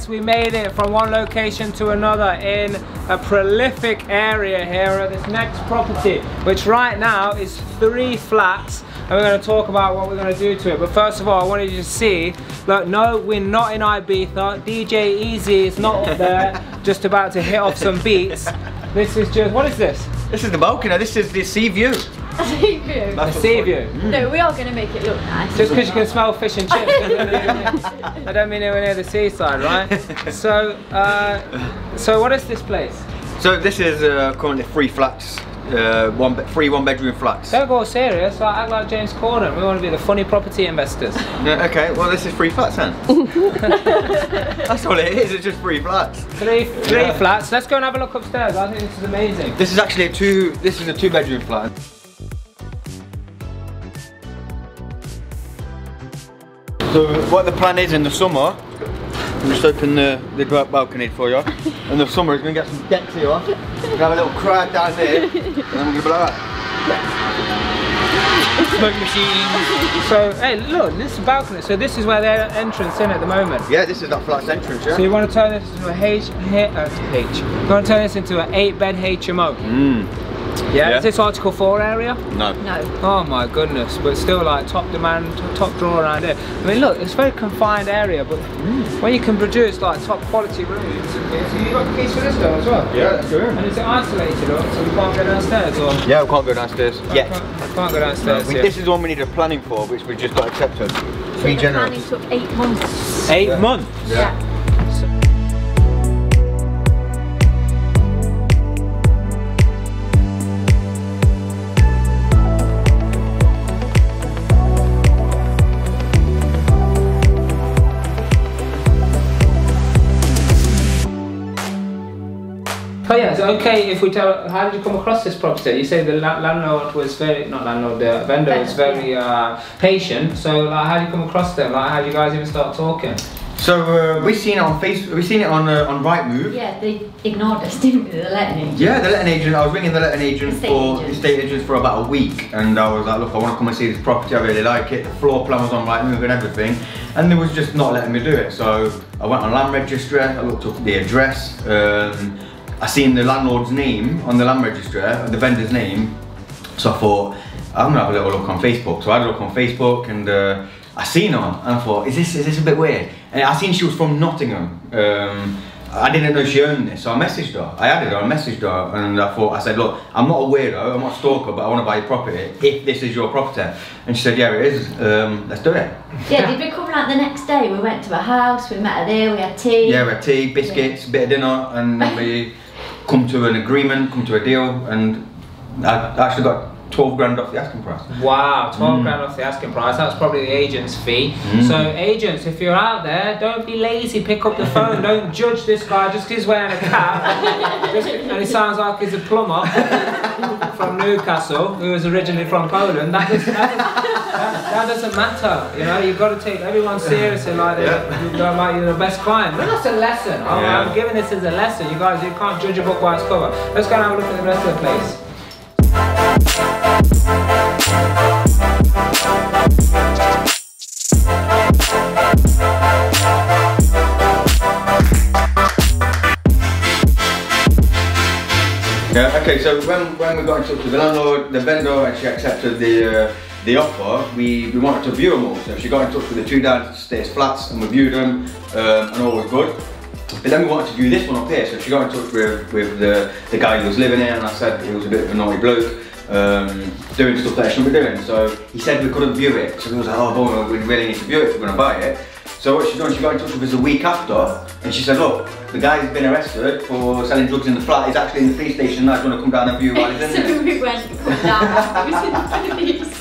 guys, we made it from one location to another in a prolific area here at this next property, which right now is 3 flats, and we're going to talk about what we're going to do to it. But first of all, I wanted you to see, look, no, we're not in Ibiza. DJ Easy is not up there, just about to hit off some beats. This is just, what is this? This is the balcony, this is the sea view. A sea view? A sea view? No, we are going to make it look nice. Just because you can smell fish and chips. I don't mean anywhere near the seaside, right? So, so what is this place? So this is currently 3 flats, 3 one-bedroom flats. Don't go serious, like, act like James Corden. We want to be the funny property investors. Yeah, okay, well this is 3 flats then. That's all it is, it's just 3 flats. 3 flats. Let's go and have a look upstairs. I think this is amazing. This is actually a 2-bedroom flat. So what the plan is in the summer, I'm just open the balcony for you. In the summer, we're going to get some decks here. We're going to have a little crowd down here, and then we're going to be like that. Smoke machines. So, hey, look, this is a balcony. So this is where their entrance in at the moment. Yeah, this is that flat's entrance, yeah. So you want to turn this into a you want to turn this into an 8-bed HMO. Yeah, is this Article 4 area? No. No. Oh my goodness, but still like top demand, top draw around here. I mean look, it's a very confined area, but when you can produce like top quality rooms, so you got the keys for this door as well? Yeah, that's good. And is it isolated up so we can't go downstairs or? Yeah, we can't go downstairs yet. Can't go downstairs yet. This is the one we need a planning for, which we just got accepted. So the planning took 8 months. 8 months? Yeah. Oh yeah, it's okay if we tell, how did you come across this property? You say the landlord was very, not landlord, the vendor was very patient, so like, how did you come across them? Like, how did you guys even start talking? So we seen it on Facebook, we seen it on Rightmove. Yeah, they ignored us, didn't they, the letting agent? Yeah, the letting agent, I was ringing the letting agent estate agents for about a week, and I was like, look, I want to come and see this property, I really like it, the floor plan was on Rightmove and everything, and they was just not letting me do it. So I went on land registry, I looked up the address, I seen the landlord's name on the land registry, the vendor's name, so I thought, I'm gonna have a little look on Facebook. So I had a look on Facebook and I seen her and I thought, is this a bit weird? And I seen she was from Nottingham. I didn't know she owned this, so I messaged her. I added her, I messaged her, and I said, look, I'm not a weirdo, I'm not a stalker, but I want to buy your property, if this is your property. And she said, yeah, it is, let's do it. Yeah, did we come like the next day? We went to a house, we met her there, we had tea. Yeah, we had tea, biscuits, a bit of dinner, and then we come to an agreement, come to a deal, and I actually got 12 grand off the asking price. Wow, 12 grand off the asking price. That's probably the agent's fee. So agents, if you're out there, don't be lazy, pick up the phone. Don't judge this guy just because he's wearing a cap and he sounds like he's a plumber from Newcastle, who was originally from Poland. That doesn't matter. You know, you've got to take everyone seriously, like you're the best client. But that's a lesson. I'm giving this as a lesson. You guys, you can't judge a book by its cover. Let's go and have a look at the rest of the place. Yeah, okay, so when we got in touch with the landlord, the vendor, and she accepted the offer, we wanted to view them all. So she got in touch with the 2 downstairs flats and we viewed them, and all was good. But then we wanted to view this one up here, so she got in touch with the guy who was living here, and I said he was a bit of a naughty bloke, doing stuff that I shouldn't be doing. So he said we couldn't view it, so we was like, oh boy, we really need to view it if we're going to buy it. So what she got in touch with us a week after, and she said, look, the guy's been arrested for selling drugs in the flat. He's actually in the police station now. He's going to come down and view while he's in there. So we went to come down, he was in the police.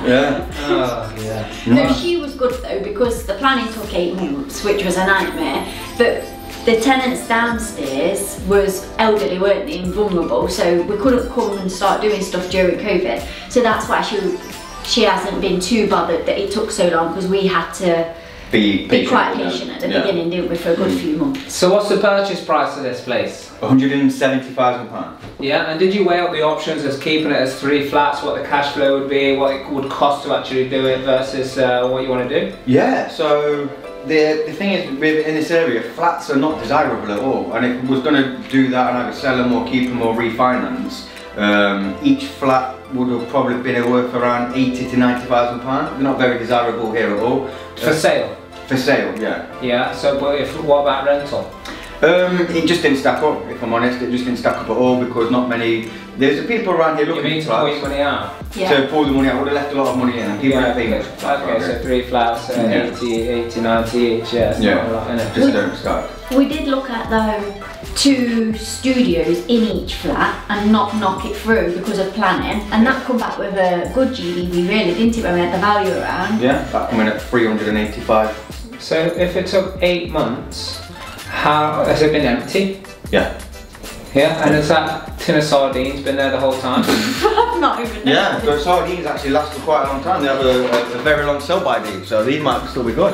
Yeah. Oh, yeah. No, she was good though, because the planning took 8 months, which was a nightmare. But the tenants downstairs was elderly, weren't they, and vulnerable, so we couldn't come and start doing stuff during COVID. So that's why she hasn't been too bothered that it took so long, because we had to be quite patient at the beginning, didn't we, for a good few months. So what's the purchase price of this place? £170,000. Yeah, and did you weigh up the options as keeping it as 3 flats, what the cash flow would be, what it would cost to actually do it versus what you want to do? Yeah, so the thing is, in this area, flats are not desirable at all. And if we was going to do that and either sell them or keep them or refinance, each flat would have probably been worth around 80 to 90,000 pounds. They're not very desirable here at all. For sale? For sale, yeah. Yeah, so but what about rental? It just didn't stack up, if I'm honest. It just didn't stack up at all because not many. There's people around here looking for flats. You mean to pull your money out? Yeah. To pull the money out, would have left a lot of money in. And people are paying. Okay, so 3 flats, 80, 90 each, yeah. A lot, innit? Just don't start. We did look at though 2 studios in each flat and not knock it through because of planning, and that come back with a good GDV really, didn't it, when we had the value around? Yeah, that coming at 385. So if it took 8 months, how has it been empty? Yeah. Yeah, and has that tin of sardines been there the whole time? I've not even known. Yeah, the sardines actually last for quite a long time. They have a very long sell-by date, so these might still be good.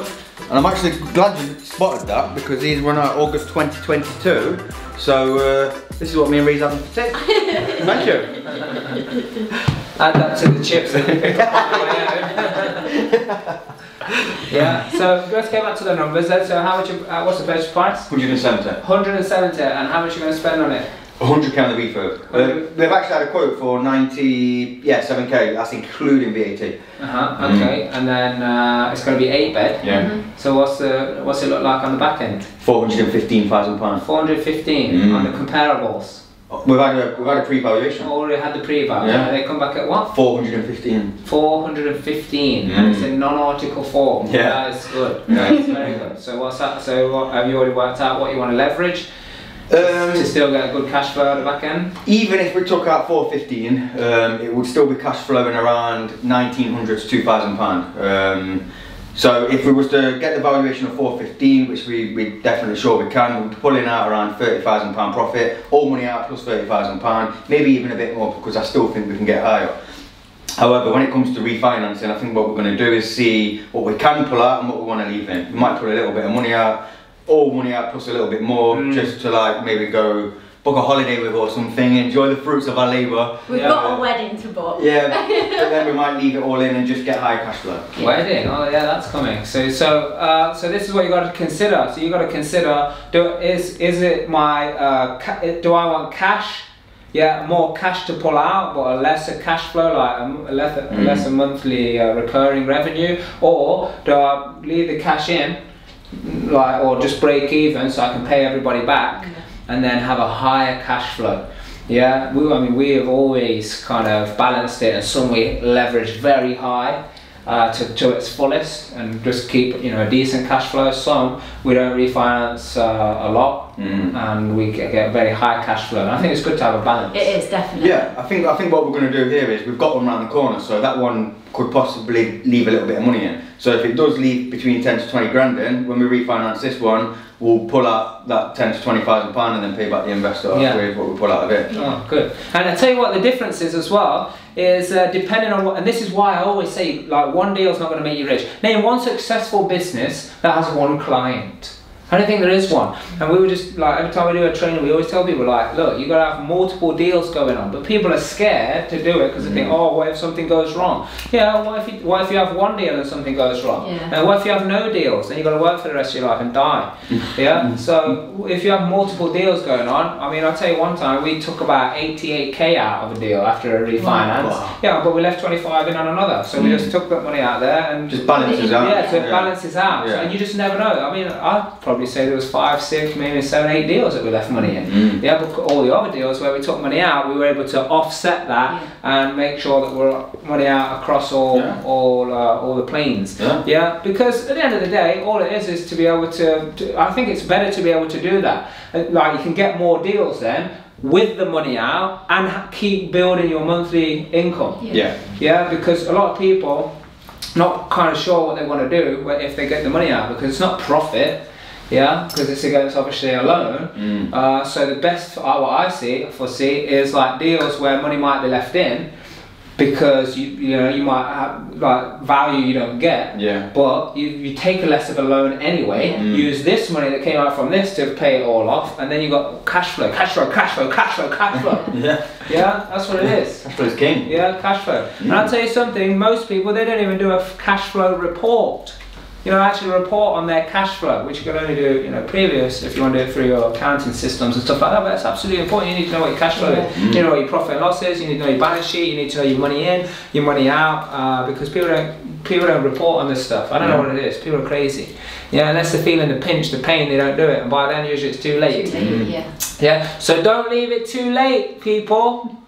And I'm actually glad you spotted that because these run out August 2022. So this is what me and Ree's having for tea. Thank you. Add that to the chips. Yeah, so let's get back to the numbers then. So how much, what's the purchase price? 170. 170, and how much are you going to spend on it? 100k on the refurb. They've actually had a quote for 7k, that's including VAT. Okay, and then it's going to be 8-bed. Yeah. So what's it look like on the back end? £415,000. 415 on the comparables. We've had a pre-valuation. Already had the pre-val. Yeah. They come back at what? 415. 415, and it's in non-article form. Yeah. That is good. That is very good. So what's that? So have you already worked out what you want to leverage to still get a good cash flow at the back end? Even if we took out 415, it would still be cash flowing around £1,900 to £2,000. So if we was to get the valuation of 415, which we definitely sure we can, we'd pull in out around £30,000 profit, all money out plus £30,000, maybe even a bit more because I still think we can get higher. However, when it comes to refinancing, I think what we're going to do is see what we can pull out and what we want to leave in. We might put a little bit of money out, all money out plus a little bit more, just to like maybe go book a holiday with or something, enjoy the fruits of our labour. We've got a wedding to book. Yeah, but then we might leave it all in and just get high cash flow. Yeah. Wedding, oh yeah, that's coming. So this is what you got to consider. So you got to consider: is it my do I want cash? Yeah, more cash to pull out, but a lesser cash flow, like a lesser monthly recurring revenue, or do I leave the cash in, like, or just break even so I can pay everybody back? And then have a higher cash flow. Yeah, I mean, we have always kind of balanced it, and some we leverage very high to its fullest, and just keep a decent cash flow. Some we don't refinance a lot, and we get very high cash flow. And I think it's good to have a balance. It is definitely. Yeah, I think what we're going to do here is we've got one around the corner, so that one could possibly leave a little bit of money in. So if it does leave between 10 to 20 grand in, when we refinance this one, we'll pull out that 10 to 20,000 pound and then pay back the investor with what we pull out of it. Oh, good. And I tell you what, the difference is as well is depending on what, and this is why I always say, like, one deal is not going to make you rich. Name one successful business that has one client. I don't think there is one. And we were just like, every time we do a training, we always tell people, like, look, you got to have multiple deals going on, but people are scared to do it because they think, oh, what if something goes wrong? Yeah, what if you have one deal and something goes wrong? Yeah. And what if you have no deals? Then you've got to work for the rest of your life and die. Yeah. So if you have multiple deals going on, I mean, I'll tell you, one time we took about 88k out of a deal after a refinance. Wow. Yeah, but we left 25 in on another, so we just took that money out there and just balances out. Yeah, so it balances out. Yeah. So you just never know. I mean, I'd probably say there was 5, 6, maybe 7, 8 deals that we left money in. Yeah, but all the other deals where we took money out, we were able to offset that and make sure that we're money out across all the planes. Yeah, because at the end of the day, all it is to be able to I think it's better to be able to do that. Like, you can get more deals then with the money out and keep building your monthly income. Yeah, because a lot of people not kind of sure what they want to do if they get the money out, because it's not profit. Yeah, because it's against obviously a loan. So the best, what I foresee is like deals where money might be left in, because you might have like value you don't get. But you take less of a loan anyway. Use this money that came out from this to pay it all off, and then you got cash flow. Yeah, that's what it is. Cash flow is king. Yeah, cash flow. And I'll tell you something. Most people, they don't even do a cash flow report. you know, actually report on their cash flow, which you can only do, you know, previous if you want to do it through your accounting systems and stuff like that. But that's absolutely important. You need to know what your cash flow is. You know what your profit and loss is. You need to know your balance sheet. You need to know your money in, your money out, because people don't report on this stuff. I don't know what it is. People are crazy. Yeah, unless they're feeling the pinch, the pain, they don't do it, and by then usually it's too late. Yeah. So don't leave it too late, people.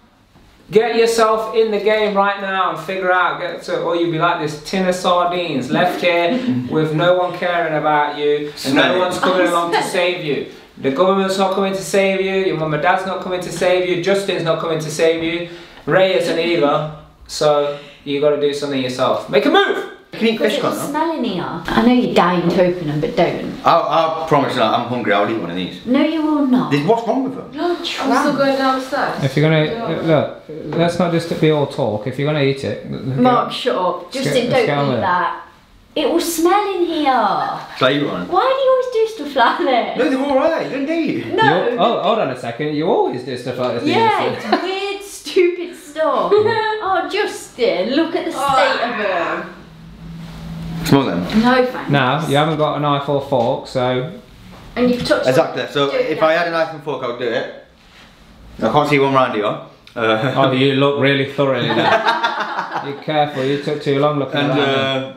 Get yourself in the game right now and figure out, or you'll be like this tin of sardines left here with no one caring about you and no one's coming along to save you. The government's not coming to save you, your mum and dad's not coming to save you, Justin's not coming to save you, Ray isn't either, so you got to do something yourself. Make a move! You can eat fish, can't you? Smell in here. I know you're dying to open them, but don't. I promise you, I'm hungry, I'll eat one of these. No, you will not. What's wrong with them? You're I'm still going downstairs. If you're gonna look, let's not just be all talk. If you're gonna eat it, Mark, shut up. Justin, don't eat that. It will smell in here. Shall I eat one? Why do you always do stuff like this? No, they're alright, didn't they? No. Oh, hold on a second. You always do stuff like this. Yeah, it's weird, stupid stuff. Oh, Justin, look at the state of them. Smell them. No, thanks. Now you haven't got a knife or fork, so. And you've touched. Exactly. So if I had a knife and fork, I would do it. I can't see one round here. Oh, you look really thoroughly there. Be careful. You took too long looking at that.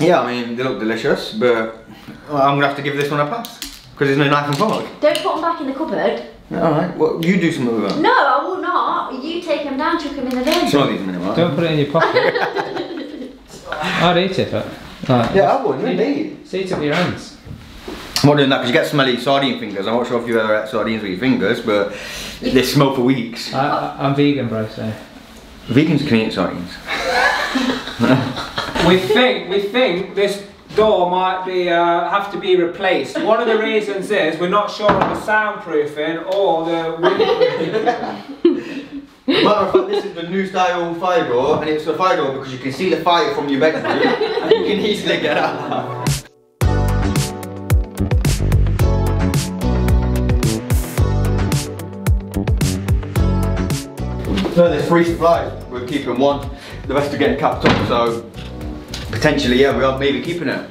Yeah, I mean they look delicious, but I'm gonna have to give this one a pass because there's no knife and fork. Don't put them back in the cupboard. Alright, well you do something with them. No, I will not. You take them down, chuck them in the bin. Some of these minimum. Don't put it in your pocket. I'd eat it, but. Yeah, I would. Indeed. Eat it with your hands. I'm not doing that because you get smelly sardine fingers. I'm not sure if you've ever had sardines with your fingers, but they smell for weeks. I'm vegan, bro. So. Vegans can eat sardines. We think this door might be have to be replaced. One of the reasons is we're not sure on the soundproofing or the wind. Matter of fact, this is the new style fire door, and it's a fire door because you can see the fire from your bedroom and you can easily get out. So there's 3 supplies. We're keeping one. The rest are getting capped up, so potentially, yeah, we are maybe keeping it.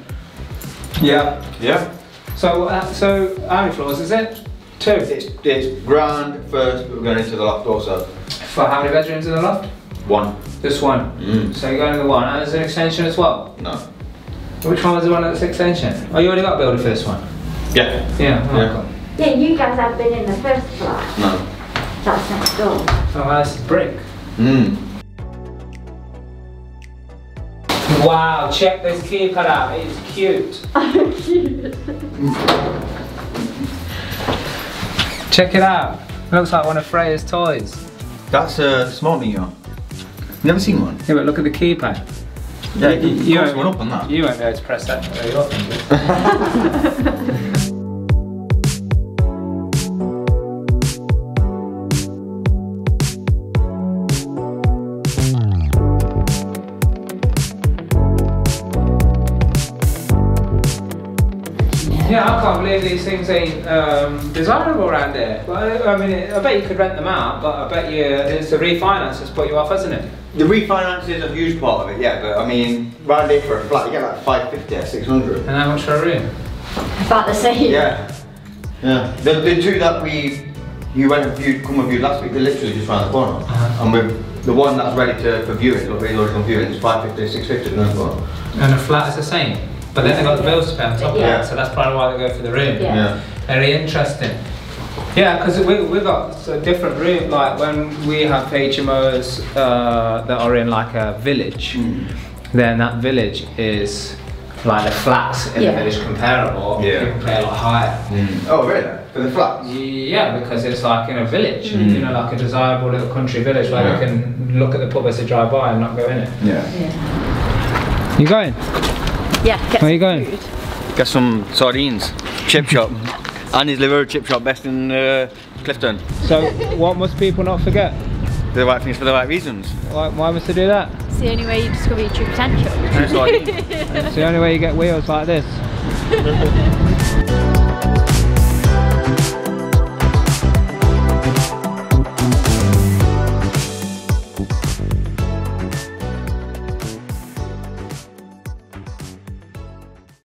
Yeah. Yeah. So how many floors is it? 2. It's ground first, but we're going into the loft also. For how many bedrooms in the loft? 1. Just 1. So you're going to the 1, and there's an extension as well? No. Which one was the one that's extension? Oh, you already got a builder for this one? Yeah. Yeah. Oh, Yeah. cool. Yeah, you guys have been in the first flat. No. That's next door. Oh, that's brick. Wow, check this keypad out. It's cute. Check it out. It looks like one of Freya's toys. That's a smart meter. Never seen one. Yeah, but look at the keypad. Yeah, you won't one up on that. You won't be able to press that very often. Yeah, I can't believe these things ain't desirable around here. Well, I mean, I bet you could rent them out, but I bet you it's the refinance that's put you off, hasn't it? The refinance is a huge part of it, yeah, but I mean, round here for a flat, you get like 550 or 600. And how much for a room? About the same. Yeah. Yeah. The 2 that you went and viewed, come and viewed last week, they're literally just round the corner. And with the one that's ready for viewing, or the original viewing, it's 550, 650 around the corner. And the flat is the same? But then they've got the bills to pay on top of that, so that's probably why they go for the room. Yeah. Very interesting. Yeah, because we got a different room, like when we have HMOs that are in like a village, then that village is like the flats in the village comparable, people pay a lot higher. Oh really? For the flats? Yeah, because it's like in a village, you know, like a desirable little country village where they can look at the pub as they drive by and not go in it. Yeah. You going? Yeah. Where are you going? Food. Get some sardines. Chip shop. Annie's liver chip shop, best in Clifton. So, what must people not forget? The right things for the right reasons. Why must they do that? It's the only way you discover your true potential. And sardines. It's the only way you get wheels like this.